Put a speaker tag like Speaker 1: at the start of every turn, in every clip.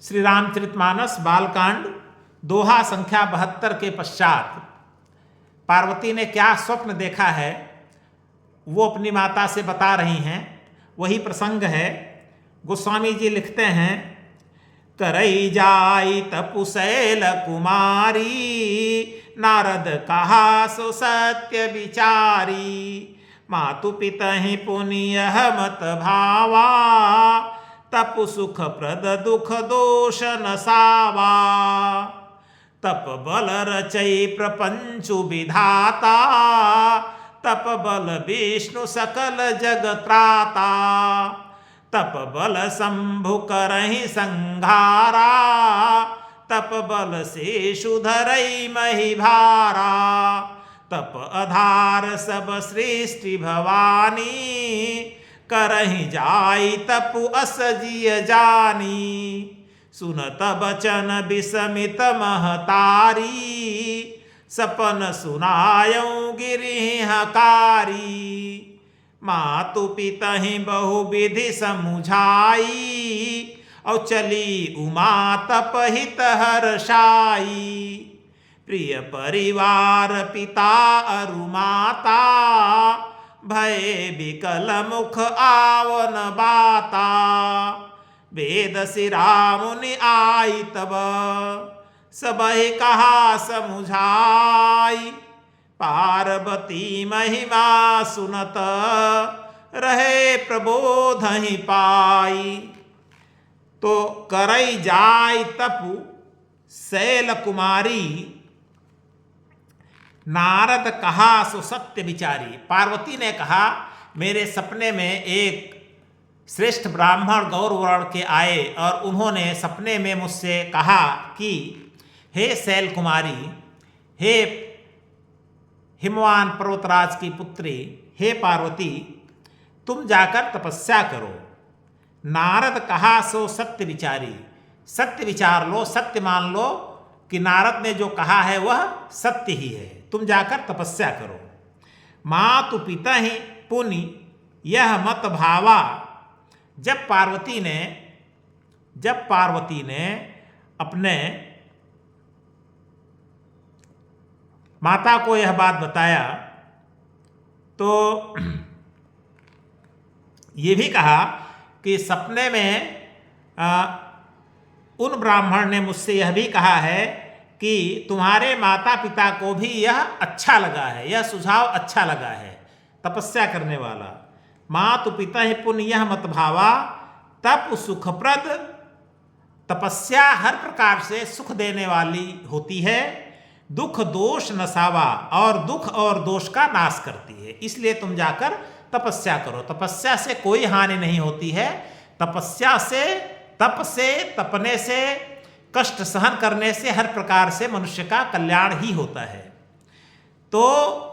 Speaker 1: श्री रामचरितमानस बालकांड दोहा संख्या 72 के पश्चात पार्वती ने क्या स्वप्न देखा है वो अपनी माता से बता रही हैं। वही प्रसंग है। गोस्वामी जी लिखते हैं, करई जाई तपुशैल कुमारी, नारद कहा सो सत्य विचारी, मातु पितहि पुण्य मत भावा, तप सुख प्रद दुख दोष नसावा, तप बल रचई प्रपंचु विधाता, तप बल विष्णु सकल जग त्राता, तप बल शंभु करहि संघारा, तप बल शेषु धरई मही भारा, तप आधार सब सृष्टि भवानी, करहि जाई तपु अस जिय जानी, सुनत बचन विस्मित महतारी, सपन सुनायऊं गिरि हकारी, मातु पितहि बहु विधि समुझाई, और चली उमा तप हित हर्षाई, प्रिय परिवार पिता अरु माता, भय विकल मुख आवन बाता, वेद सिरा मुनि आई तब, सबहि कहा समुझाई, पार्वती महिमा सुनत, रहे प्रबोधहि पाई। तो करई जाय तपु शैल कुमारी, नारद कहा सो सत्य विचारी। पार्वती ने कहा, मेरे सपने में एक श्रेष्ठ ब्राह्मण गौर वर्ण के आए और उन्होंने सपने में मुझसे कहा कि हे शैल कुमारी, हे हिमवान पर्वतराज की पुत्री, हे पार्वती, तुम जाकर तपस्या करो। नारद कहा सो सत्य विचारी, सत्य विचार लो, सत्य मान लो कि नारद ने जो कहा है वह सत्य ही है, तुम जाकर तपस्या करो। मातु पितहि पुनि यह मत भावा। जब पार्वती ने अपने माता को यह बात बताया तो ये भी कहा कि सपने में उन ब्राह्मण ने मुझसे यह भी कहा है कि तुम्हारे माता पिता को भी यह अच्छा लगा है, यह सुझाव अच्छा लगा है तपस्या करने वाला। मातु पिता पुण्य यह मत भावा, तप सुखप्रद। तपस्या हर प्रकार से सुख देने वाली होती है, दुख दोष नसावा, और दुख और दोष का नाश करती है, इसलिए तुम जाकर तपस्या करो। तपस्या से कोई हानि नहीं होती है। तपस्या से, तप से, तपने से, कष्ट सहन करने से हर प्रकार से मनुष्य का कल्याण ही होता है। तो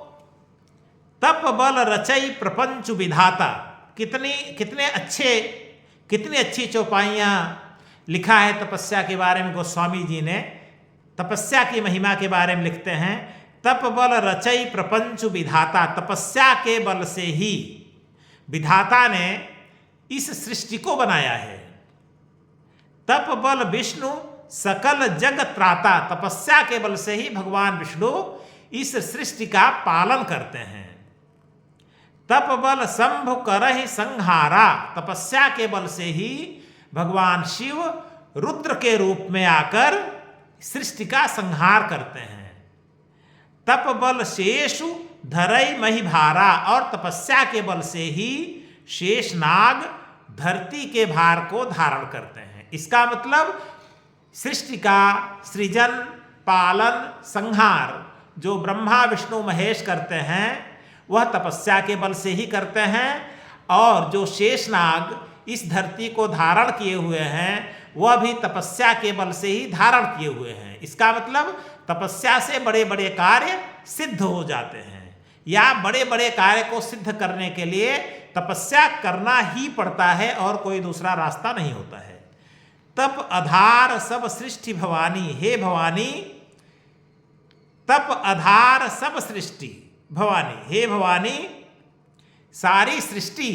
Speaker 1: तप बल रचई प्रपंच विधाता, कितनी अच्छी चौपाइयाँ लिखा है तपस्या के बारे में। गोस्वामी जी ने तपस्या की महिमा के बारे में लिखते हैं, तप बल रचई प्रपंच विधाता। तपस्या के बल से ही विधाता ने इस सृष्टि को बनाया है। तप बल विष्णु सकल जग त्राता। तपस्या के बल से ही भगवान विष्णु इस सृष्टि का पालन करते हैं। तप बल शंभु करहि संहारा। तपस्या के बल से ही भगवान शिव रुद्र के रूप में आकर सृष्टि का संहार करते हैं। तप बल शेषु धरई मही भारा। और तपस्या के बल से ही शेषनाग धरती के भार को धारण करते हैं। इसका मतलब सृष्टि का सृजन, पालन, संहार जो ब्रह्मा विष्णु महेश करते हैं वह तपस्या के बल से ही करते हैं, और जो शेषनाग इस धरती को धारण किए हुए हैं वह भी तपस्या के बल से ही धारण किए हुए हैं। इसका मतलब तपस्या से बड़े बड़े कार्य सिद्ध हो जाते हैं, या बड़े बड़े कार्य को सिद्ध करने के लिए तपस्या करना ही पड़ता है और कोई दूसरा रास्ता नहीं होता है। तप आधार सब सृष्टि भवानी। हे भवानी, तप आधार सब सृष्टि भवानी। हे भवानी, सारी सृष्टि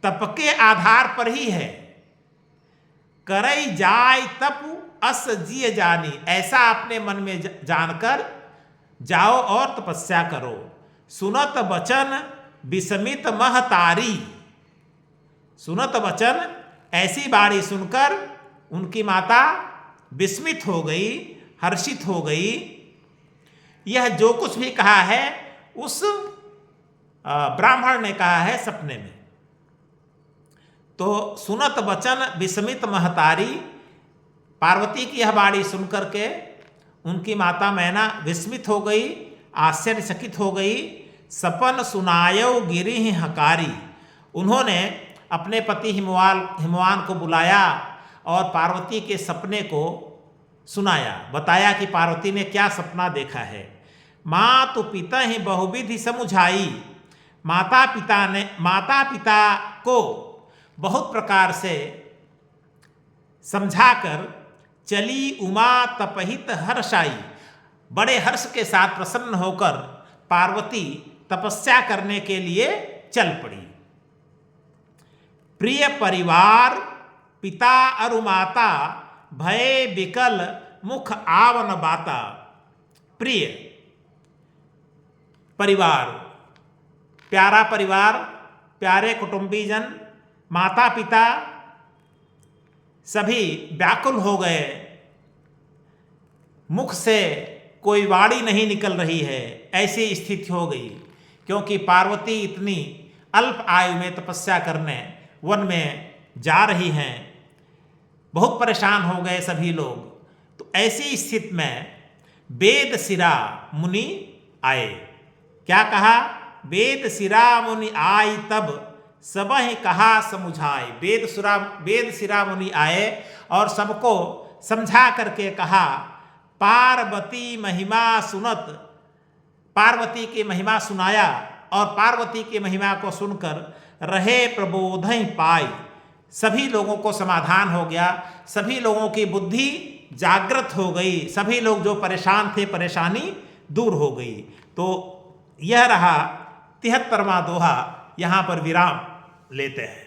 Speaker 1: तप के आधार पर ही है। करई जाय तप अस जिय जानी, ऐसा अपने मन में जानकर जाओ और तपस्या करो। सुनत वचन विस्मित महतारी, सुनत वचन ऐसी बाणी सुनकर उनकी माता विस्मित हो गई, हर्षित हो गई। यह जो कुछ भी कहा है उस ब्राह्मण ने कहा है सपने में। तो सुनत वचन विस्मित महतारी, पार्वती की यह बाणी सुनकर के उनकी माता मैना विस्मित हो गई, आश्चर्यचकित हो गई। सपन सुनायो गिरि हकारी, उन्होंने अपने पति हिमवान को बुलाया और पार्वती के सपने को सुनाया, बताया कि पार्वती ने क्या सपना देखा है। माँ तो पिता ही बहुविधि समुझाई, माता पिता को बहुत प्रकार से समझाकर चली उमा तपहित हर्षाई, बड़े हर्ष के साथ प्रसन्न होकर पार्वती तपस्या करने के लिए चल पड़ी। प्रिय परिवार पिता अरु माता, भय विकल मुख आवन बाता। प्रिय परिवार, प्यारा परिवार, प्यारे कुटुंबीजन, माता पिता सभी व्याकुल हो गए। मुख से कोई वाणी नहीं निकल रही है, ऐसी स्थिति हो गई, क्योंकि पार्वती इतनी अल्प आयु में तपस्या करने वन में जा रही हैं। बहुत परेशान हो गए सभी लोग। तो ऐसी स्थिति में वेद सिरा मुनि आए। क्या कहा? वेद सिरा मुनि आई तब सबहि कहा समुझाए। वेद सिरा मुनि आए और सबको समझा करके कहा, पार्वती महिमा सुनत, पार्वती की महिमा सुनाया और पार्वती की महिमा को सुनकर रहे प्रबोधहि पाई। सभी लोगों को समाधान हो गया, सभी लोगों की बुद्धि जागृत हो गई, सभी लोग जो परेशान थे परेशानी दूर हो गई। तो यह रहा 73वां दोहा। यहाँ पर विराम लेते हैं।